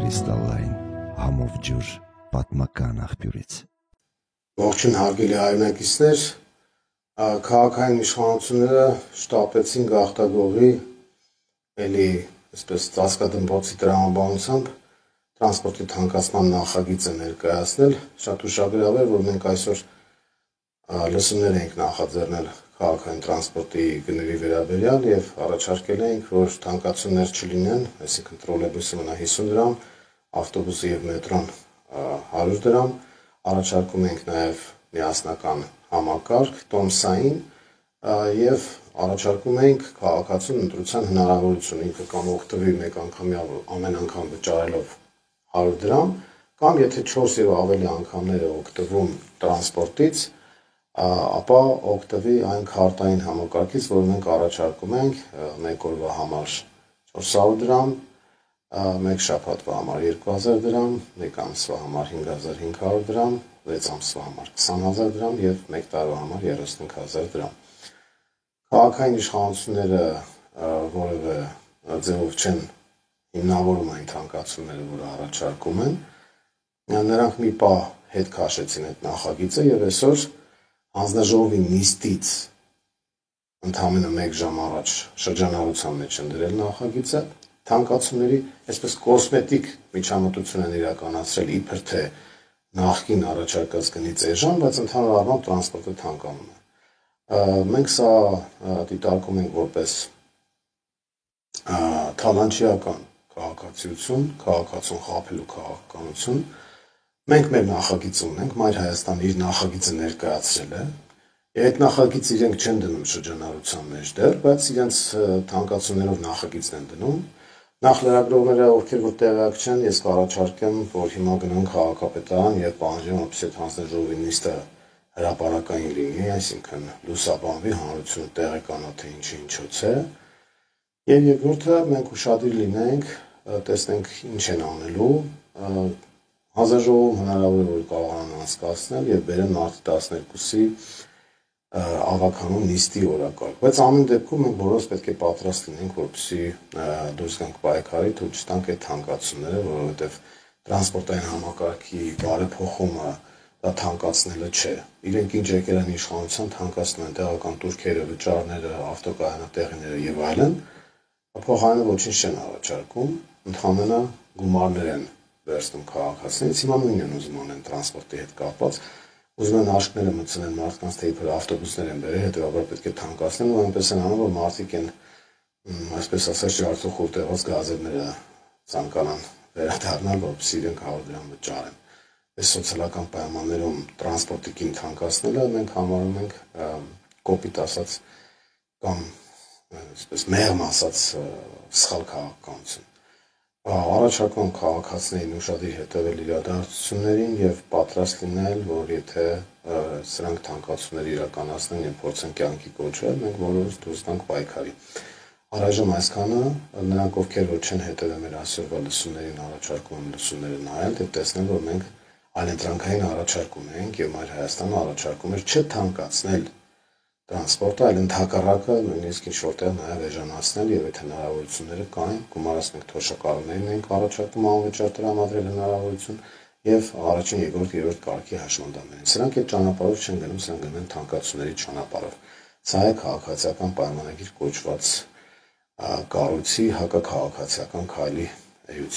կրիստալային համով ջուր պատմական աղբյուրից։ Ողջույն հարգելի հայրենակիցներ, քաղաքային իշխանությունները շտապեցին գաղթագողի էլի այսպես ծածկադմբոցի տրամաբանությամբ տրանսպորտի թանկացման նախագիծը ներկայացնել։ Շատ ուշագրավ է, որ մենք այսօր լսումներ ենք նախաձեռնել քաղաքային տրանսպորտի գների վերաբերյալ եւ առաջարկել ենք, որ թանկացումներ չլինեն, այսինքն տրոլեյբուսը մնա 50 դրամ, ավտոբուսը եւ մետրոն 100 դրամ, առաջարկում ենք նաեւ միասնական համակարգ տոմսային եւ առաջարկում ենք քաղաքացուն ընտրության հնարավորություն, ինքը կամ օգտվի մեկ անգամյա ամեն անգամ վճարելով 100 դրամ, կամ եթե 4 եւ ավելի անգամներ է օգտվում տրանսպորտից, ապա օգտվի այն քարտային համակարգից, որ մենք առաջարկում ենք մեկ օրվա համար 400 դրամ, մեկ շաբաթվա համար 2000 դրամ, մեկ ամսվա համար 5500 դրամ, 6 ամսվա համար 20000 դրամ եւ մեկ տարվա համար 35000 դրամ։ Քաղաքային իշխանությունները որևէ ձևով չեն հիմնավորում այն թանկացումները, որ առաջարկում են, նրանք մի պահ հետ քաշեցին այդ նախագիծը եւ այսօր հանձնաժողովի նիստից ընդամենը 1 ժամ առաջ շրջանառության մեջ են դրել նախագիծը, թանկացումների այսպես կոսմետիկ միջամտություն են իրականացրել իբր թե նախկին առաջարկած գնից էժան, բայց ընդհանուր առմամբ տրանսպորտը թանկանում է։ Մենք սա դիտարկում ենք որպես թալանչիական քաղաքացիություն, քաղաքացուն խաբելու քաղաքականություն։ Մենք մեր նախագիծը ունենք, Մայր Հայաստանը իր նախագիծը ներկայացրել է, եւ այդ նախագիծը իրենք չեն դնում շրջանառության մեջ դեռ, բայց իրենց թանկացումներով նախագիծն են դնում։ Նախ լրագրողները, ովքեր որ տեղյակ չեն, ես կառաջարկեմ, որ հիմա գնան քաղաքապետարան եւ պահանջեն, որպեսզի հանձնաժողովի նիստը հրապարակային լինի, այսինքն լուսաբանվի, հանրությունը տեղեկանա, թե ինչի ինչոց է։ Եվ երկրորդը մենք ուշադիր լինենք, տեսնենք ինչ են անելու, հանձնաժողովում հնարավոր է որ կարողանան անցկացնել եւ բերեն մարտի 12-ի ավականու նիստի օրակարգ, բայց ամեն դեպքում մենք բոլորս պետք է պատրաստ լինենք, որպեսզի դուրս գանք պայքարի, թույլ չտանք այդ թանկացումները, որովհետեւ տրանսպորտային համակարգի բարեփոխումը դա թանկացնելը չէ։ Իրենք ինչ եկել են իշխանության, թանկացնում են տեղական турքերը, վճարները, ավտոկայանատեղիները եւ այլն, փոխարենը ոչինչ չեն առաջարկում, ընդհանրապես գումարներ են վերցնում քաղաքացիներից, հիմա նույնն են ուզում անեն տրանսպորտի հետ կապված, ուզում են աշկները մտցնեն մարդկանց, թե իբր ավտոբուսներ են բերել, հետեւաբար պետք է թանկացնեն ու այնպես են անում, որ մարդիկ են, այսպես ասած, ջարդուխուր տեղած գազերները ցանկանան վերադառնալ, որպեսզի իրենք 100 դրամ վճարեն։ Այս սոցիալական պայմաններում տրանսպորտիկին թանկացնելը մենք համարում ենք կոպիտ ասած կամ այսպես մեղմ ասած սխալ քաղաքականություն։ Առաջարկում քաղաքացիներին ուշադիր հետևել իրադարձություններին եւ պատրաստ լինել, որ եթե սրանք թանկացումներ իրականացնեն եւ փորձեն կյանքի կոչվել, մենք բոլորս դուրս գանք պայքարի։ Առայժմ այսքանը, նրանք ովքեր որ չեն հետևել մեր այսօրվա լսումներին, առաջարկում եմ լսումները նայել եւ տեսնել, որ մենք այլընտրանքային առաջարկում ենք եւ Մայր Հայաստանը առաջարկում էր չթանկացնել տրանսպորտը, այլ ընդհակառակը նույնիսկ ինչ որտեղ նաև էժանացնել եւ այդ հնարավորությունները կային, գումարած մենք թոշակառուներին ենք առաջարկում անվճար տրամադրել հնարավորություն եւ առաջին, երկրորդ, երրորդ կարգի հաշմանդամներին։ Սրանք այդ ճանապարհով չեն գնում, սրանք գնում են թանկացումների ճանապարհով։ Սա է քաղաքացիական պայմանագիր կոչված կառույցի հակաքաղաքացիական քայլի էություն։